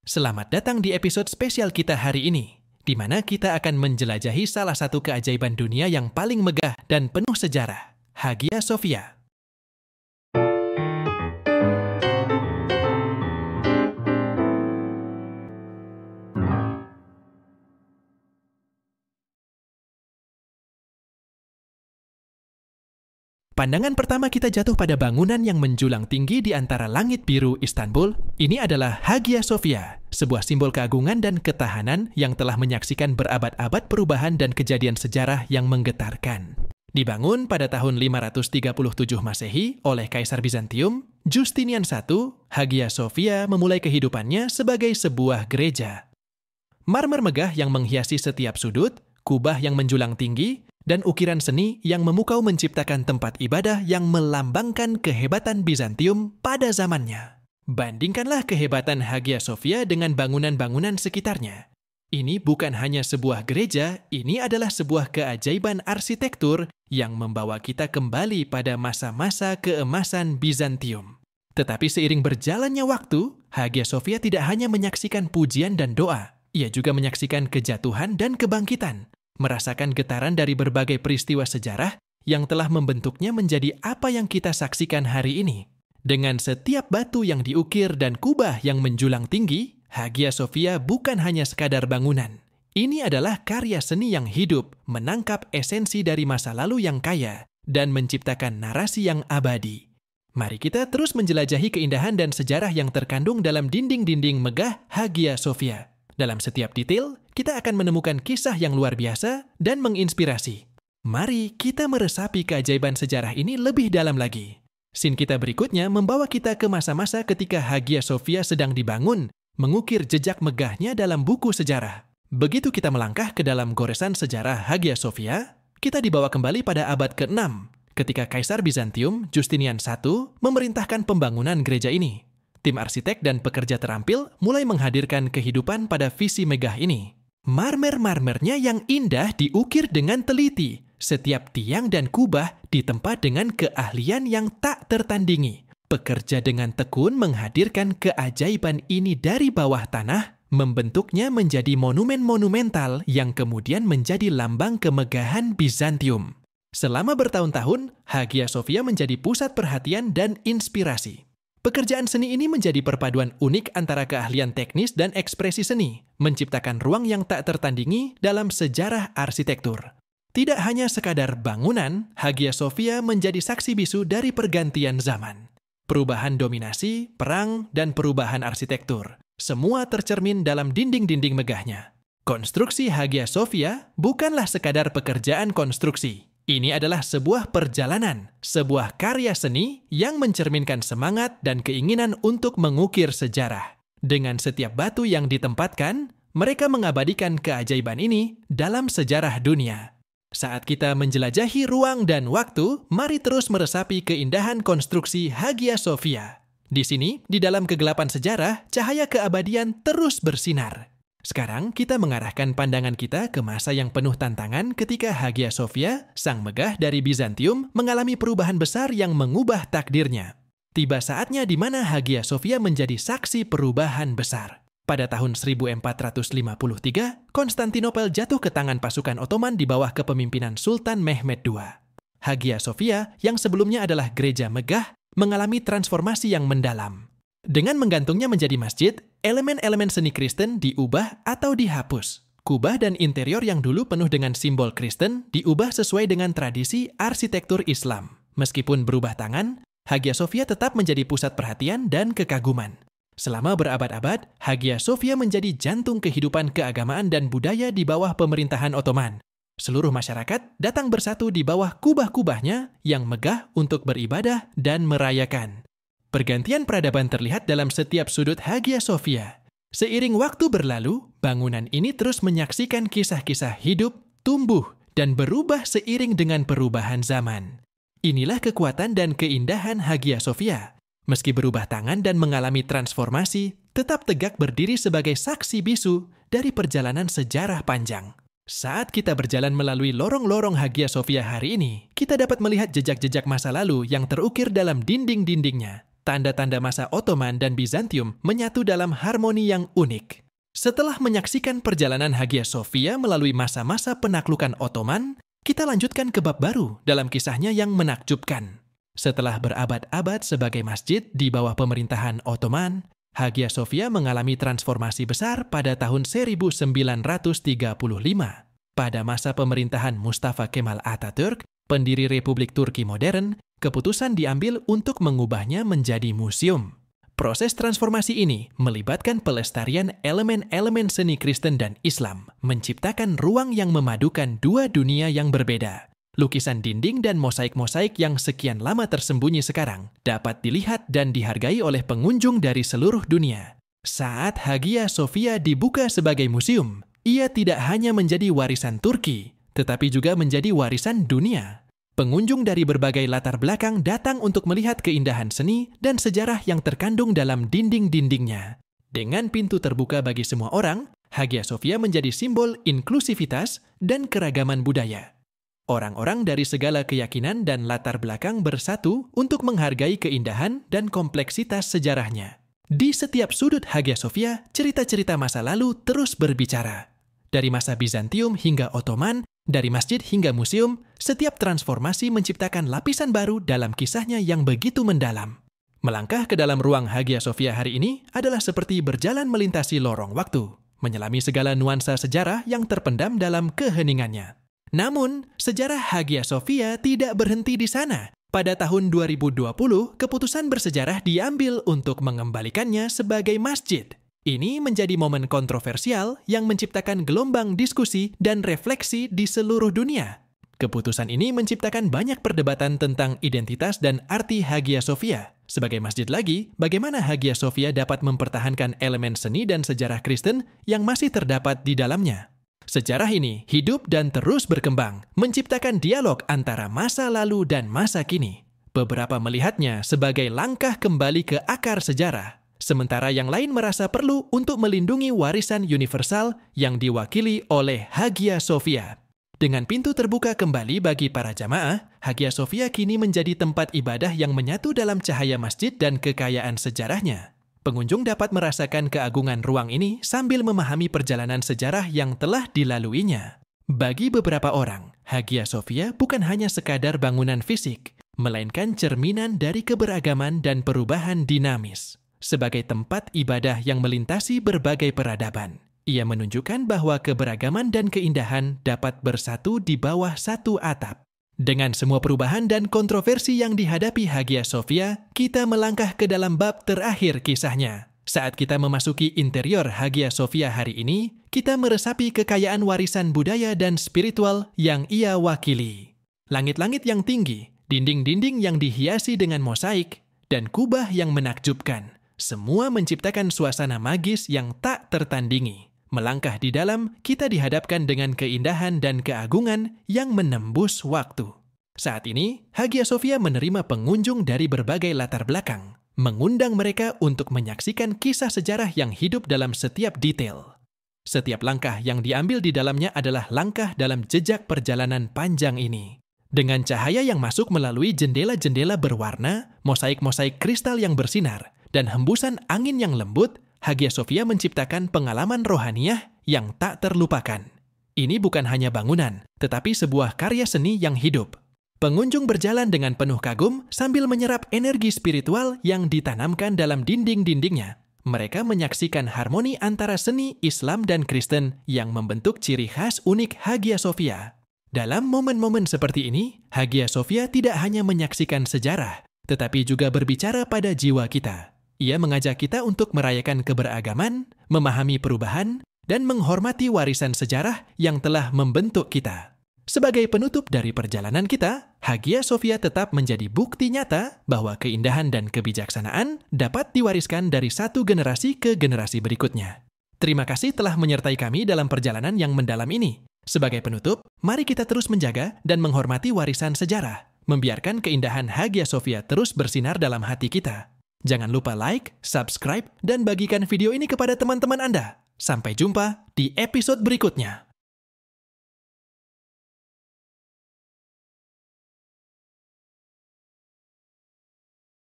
Selamat datang di episode spesial kita hari ini, di mana kita akan menjelajahi salah satu keajaiban dunia yang paling megah dan penuh sejarah, Hagia Sophia. Pandangan pertama kita jatuh pada bangunan yang menjulang tinggi di antara langit biru Istanbul. Ini adalah Hagia Sophia, sebuah simbol keagungan dan ketahanan yang telah menyaksikan berabad-abad perubahan dan kejadian sejarah yang menggetarkan. Dibangun pada tahun 537 Masehi oleh Kaisar Bizantium, Justinian I, Hagia Sophia memulai kehidupannya sebagai sebuah gereja. Marmer megah yang menghiasi setiap sudut, kubah yang menjulang tinggi, dan ukiran seni yang memukau menciptakan tempat ibadah yang melambangkan kehebatan Bizantium pada zamannya. Bandingkanlah kehebatan Hagia Sophia dengan bangunan-bangunan sekitarnya. Ini bukan hanya sebuah gereja, ini adalah sebuah keajaiban arsitektur yang membawa kita kembali pada masa-masa keemasan Bizantium. Tetapi seiring berjalannya waktu, Hagia Sophia tidak hanya menyaksikan pujian dan doa, ia juga menyaksikan kejatuhan dan kebangkitan, merasakan getaran dari berbagai peristiwa sejarah yang telah membentuknya menjadi apa yang kita saksikan hari ini. Dengan setiap batu yang diukir dan kubah yang menjulang tinggi, Hagia Sophia bukan hanya sekadar bangunan. Ini adalah karya seni yang hidup, menangkap esensi dari masa lalu yang kaya, dan menciptakan narasi yang abadi. Mari kita terus menjelajahi keindahan dan sejarah yang terkandung dalam dinding-dinding megah Hagia Sophia. Dalam setiap detail, kita akan menemukan kisah yang luar biasa dan menginspirasi. Mari kita meresapi keajaiban sejarah ini lebih dalam lagi. Scene kita berikutnya membawa kita ke masa-masa ketika Hagia Sophia sedang dibangun, mengukir jejak megahnya dalam buku sejarah. Begitu kita melangkah ke dalam goresan sejarah Hagia Sophia, kita dibawa kembali pada abad ke-6, ketika Kaisar Bizantium, Justinian I, memerintahkan pembangunan gereja ini. Tim arsitek dan pekerja terampil mulai menghadirkan kehidupan pada visi megah ini. Marmer-marmernya yang indah diukir dengan teliti. Setiap tiang dan kubah ditempa dengan keahlian yang tak tertandingi. Pekerja dengan tekun menghadirkan keajaiban ini dari bawah tanah, membentuknya menjadi monumen monumental yang kemudian menjadi lambang kemegahan Bizantium. Selama bertahun-tahun, Hagia Sophia menjadi pusat perhatian dan inspirasi. Pekerjaan seni ini menjadi perpaduan unik antara keahlian teknis dan ekspresi seni, menciptakan ruang yang tak tertandingi dalam sejarah arsitektur. Tidak hanya sekadar bangunan, Hagia Sophia menjadi saksi bisu dari pergantian zaman. Perubahan dominasi, perang, dan perubahan arsitektur. Semua tercermin dalam dinding-dinding megahnya. Konstruksi Hagia Sophia bukanlah sekadar pekerjaan konstruksi. Ini adalah sebuah perjalanan, sebuah karya seni yang mencerminkan semangat dan keinginan untuk mengukir sejarah. Dengan setiap batu yang ditempatkan, mereka mengabadikan keajaiban ini dalam sejarah dunia. Saat kita menjelajahi ruang dan waktu, mari terus meresapi keindahan konstruksi Hagia Sophia. Di sini, di dalam kegelapan sejarah, cahaya keabadian terus bersinar. Sekarang kita mengarahkan pandangan kita ke masa yang penuh tantangan ketika Hagia Sophia, sang megah dari Bizantium, mengalami perubahan besar yang mengubah takdirnya. Tiba saatnya di mana Hagia Sophia menjadi saksi perubahan besar. Pada tahun 1453, Konstantinopel jatuh ke tangan pasukan Ottoman di bawah kepemimpinan Sultan Mehmed II. Hagia Sophia, yang sebelumnya adalah gereja megah, mengalami transformasi yang mendalam. Dengan menggantungnya menjadi masjid, elemen-elemen seni Kristen diubah atau dihapus. Kubah dan interior yang dulu penuh dengan simbol Kristen diubah sesuai dengan tradisi arsitektur Islam. Meskipun berubah tangan, Hagia Sophia tetap menjadi pusat perhatian dan kekaguman. Selama berabad-abad, Hagia Sophia menjadi jantung kehidupan keagamaan dan budaya di bawah pemerintahan Ottoman. Seluruh masyarakat datang bersatu di bawah kubah-kubahnya yang megah untuk beribadah dan merayakan. Pergantian peradaban terlihat dalam setiap sudut Hagia Sophia. Seiring waktu berlalu, bangunan ini terus menyaksikan kisah-kisah hidup, tumbuh, dan berubah seiring dengan perubahan zaman. Inilah kekuatan dan keindahan Hagia Sophia. Meski berubah tangan dan mengalami transformasi, tetap tegak berdiri sebagai saksi bisu dari perjalanan sejarah panjang. Saat kita berjalan melalui lorong-lorong Hagia Sophia hari ini, kita dapat melihat jejak-jejak masa lalu yang terukir dalam dinding-dindingnya. tanda-tanda masa Ottoman dan Bizantium menyatu dalam harmoni yang unik. Setelah menyaksikan perjalanan Hagia Sophia melalui masa-masa penaklukan Ottoman, kita lanjutkan ke bab baru dalam kisahnya yang menakjubkan. Setelah berabad-abad sebagai masjid di bawah pemerintahan Ottoman, Hagia Sophia mengalami transformasi besar pada tahun 1935. Pada masa pemerintahan Mustafa Kemal Atatürk, pendiri Republik Turki modern, keputusan diambil untuk mengubahnya menjadi museum. Proses transformasi ini melibatkan pelestarian elemen-elemen seni Kristen dan Islam, menciptakan ruang yang memadukan dua dunia yang berbeda. Lukisan dinding dan mosaik-mosaik yang sekian lama tersembunyi sekarang dapat dilihat dan dihargai oleh pengunjung dari seluruh dunia. Saat Hagia Sophia dibuka sebagai museum, ia tidak hanya menjadi warisan Turki, tetapi juga menjadi warisan dunia. Pengunjung dari berbagai latar belakang datang untuk melihat keindahan seni dan sejarah yang terkandung dalam dinding-dindingnya. Dengan pintu terbuka bagi semua orang, Hagia Sophia menjadi simbol inklusivitas dan keragaman budaya. Orang-orang dari segala keyakinan dan latar belakang bersatu untuk menghargai keindahan dan kompleksitas sejarahnya. Di setiap sudut Hagia Sophia, cerita-cerita masa lalu terus berbicara. Dari masa Bizantium hingga Ottoman, dari masjid hingga museum, setiap transformasi menciptakan lapisan baru dalam kisahnya yang begitu mendalam. Melangkah ke dalam ruang Hagia Sophia hari ini adalah seperti berjalan melintasi lorong waktu, menyelami segala nuansa sejarah yang terpendam dalam keheningannya. Namun, sejarah Hagia Sophia tidak berhenti di sana. Pada tahun 2020, keputusan bersejarah diambil untuk mengembalikannya sebagai masjid. Ini menjadi momen kontroversial yang menciptakan gelombang diskusi dan refleksi di seluruh dunia. Keputusan ini menciptakan banyak perdebatan tentang identitas dan arti Hagia Sophia. Sebagai masjid lagi, bagaimana Hagia Sophia dapat mempertahankan elemen seni dan sejarah Kristen yang masih terdapat di dalamnya? Sejarah ini hidup dan terus berkembang, menciptakan dialog antara masa lalu dan masa kini. Beberapa melihatnya sebagai langkah kembali ke akar sejarah, sementara yang lain merasa perlu untuk melindungi warisan universal yang diwakili oleh Hagia Sophia. Dengan pintu terbuka kembali bagi para jamaah, Hagia Sophia kini menjadi tempat ibadah yang menyatu dalam cahaya masjid dan kekayaan sejarahnya. Pengunjung dapat merasakan keagungan ruang ini sambil memahami perjalanan sejarah yang telah dilaluinya. Bagi beberapa orang, Hagia Sophia bukan hanya sekadar bangunan fisik, melainkan cerminan dari keberagaman dan perubahan dinamis. Sebagai tempat ibadah yang melintasi berbagai peradaban, ia menunjukkan bahwa keberagaman dan keindahan dapat bersatu di bawah satu atap. Dengan semua perubahan dan kontroversi yang dihadapi Hagia Sophia, kita melangkah ke dalam bab terakhir kisahnya. Saat kita memasuki interior Hagia Sophia hari ini, kita meresapi kekayaan warisan budaya dan spiritual yang ia wakili. Langit-langit yang tinggi, dinding-dinding yang dihiasi dengan mosaik, dan kubah yang menakjubkan. Semua menciptakan suasana magis yang tak tertandingi. Melangkah di dalam, kita dihadapkan dengan keindahan dan keagungan yang menembus waktu. Saat ini, Hagia Sophia menerima pengunjung dari berbagai latar belakang, mengundang mereka untuk menyaksikan kisah sejarah yang hidup dalam setiap detail. Setiap langkah yang diambil di dalamnya adalah langkah dalam jejak perjalanan panjang ini. Dengan cahaya yang masuk melalui jendela-jendela berwarna, mosaik-mosaik kristal yang bersinar, dan hembusan angin yang lembut, Hagia Sophia menciptakan pengalaman rohaniah yang tak terlupakan. Ini bukan hanya bangunan, tetapi sebuah karya seni yang hidup. Pengunjung berjalan dengan penuh kagum sambil menyerap energi spiritual yang ditanamkan dalam dinding-dindingnya. Mereka menyaksikan harmoni antara seni Islam dan Kristen yang membentuk ciri khas unik Hagia Sophia. Dalam momen-momen seperti ini, Hagia Sophia tidak hanya menyaksikan sejarah, tetapi juga berbicara pada jiwa kita. Ia mengajak kita untuk merayakan keberagaman, memahami perubahan, dan menghormati warisan sejarah yang telah membentuk kita. Sebagai penutup dari perjalanan kita, Hagia Sophia tetap menjadi bukti nyata bahwa keindahan dan kebijaksanaan dapat diwariskan dari satu generasi ke generasi berikutnya. Terima kasih telah menyertai kami dalam perjalanan yang mendalam ini. Sebagai penutup, mari kita terus menjaga dan menghormati warisan sejarah, membiarkan keindahan Hagia Sophia terus bersinar dalam hati kita. Jangan lupa like, subscribe, dan bagikan video ini kepada teman-teman Anda. Sampai jumpa di episode berikutnya.